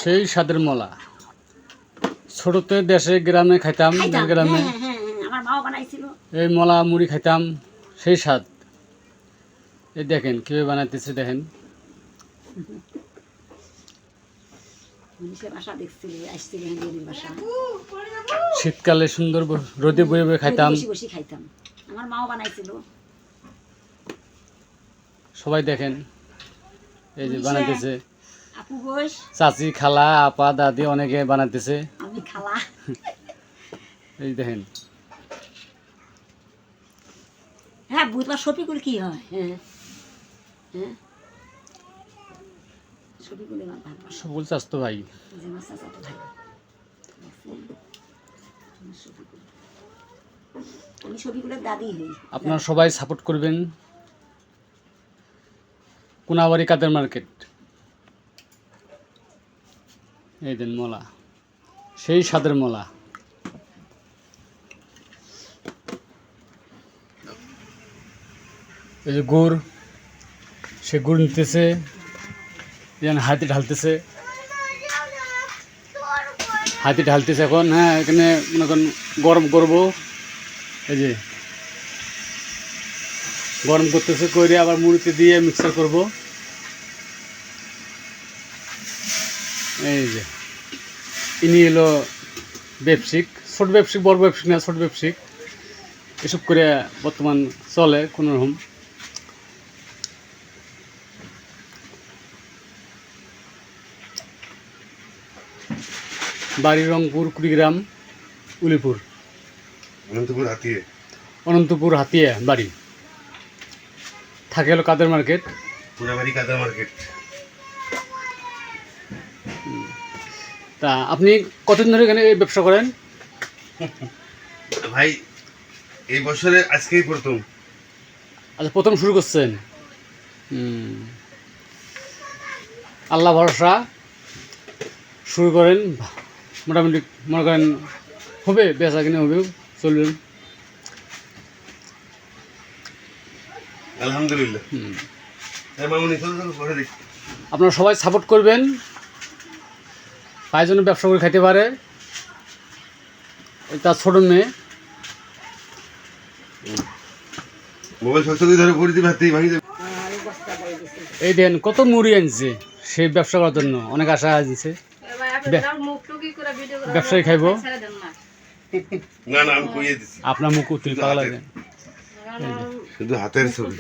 সেই স্বাদের মলা ছোটতে দেশে গ্রামে খাইতাম গ্রামে আমার মাও বানাইছিল এই মলা মুড়ি খাইতাম সেই স্বাদ। এই দেখেন কীভাবে বানাইতেছে দেখেন। শীতকালে সুন্দর রোদে বয়ে বয়ে খাইতাম, খাইতাম। আমার মাও বানাইছিল। সবাই দেখেন এই যে বানাইতেছে আপু বস, চাচি খালা আপা দাদি অনেকে বানাইতেছে। আমি খালা এই দেখেন। হ্যাঁ বুধবার শফিকুল কি হয়? হ্যাঁ হ্যাঁ শফিকুলের ভালো, সকল চাস্তো ভাই। আমি শফিকুলের দাদি হই। আপনারা সবাই সাপোর্ট করবেন। কোনাবাড়ি কাদের মার্কেট। এই দেন মলা, সেই স্বাদের মলা। এই যে গুড়, সে গুড় নিতেছে, হাতে ঢালতেছে, হাতে ঢালতেছে এখন। হ্যাঁ এখানে মনে করেন গরম করবো, এই যে গরম করতেছে, করে আবার মুড়িতে দিয়ে মিক্সার করব। এই যে ইনি এলো ব্যবসায়িক, ছোট ব্যবসায়িক, বড় ব্যবসায়িক না, ছোট ব্যবসায়িক। এসব করে বর্তমান চলে কোনো রকম। বাড়ি রংপুর, কুড়িগ্রাম, উলিপুর, অনন্তপুর হাতিয়া বাড়ি। থাকে হলো কাদের মার্কেট, কোনাবাড়ি কাদের মার্কেট। তা আপনি কতদিন ধরে এখানে ব্যবসা করেন? ভাই এই বছরে আজকেই প্রথম। আচ্ছা প্রথম শুরু করছেন। আল্লাহ ভরসা শুরু করেন, মোটামুটি মনে করেন হবে, বেচা কিনে হবে, চলবেন আলহামদুলিল্লাহ। আপনারা সবাই সাপোর্ট করবেন, ভাই যেন ব্যবসা করে খাইতে পারে। তার ছোট মেয়ে এই দেন কত মুড়ি আনছে, সেই ব্যবসা করার জন্য অনেক আশা আনছে। ব্যবসায়ী খাইব আপনার মুখ তুই পাগলা দেন শুধু হাতের ছবি।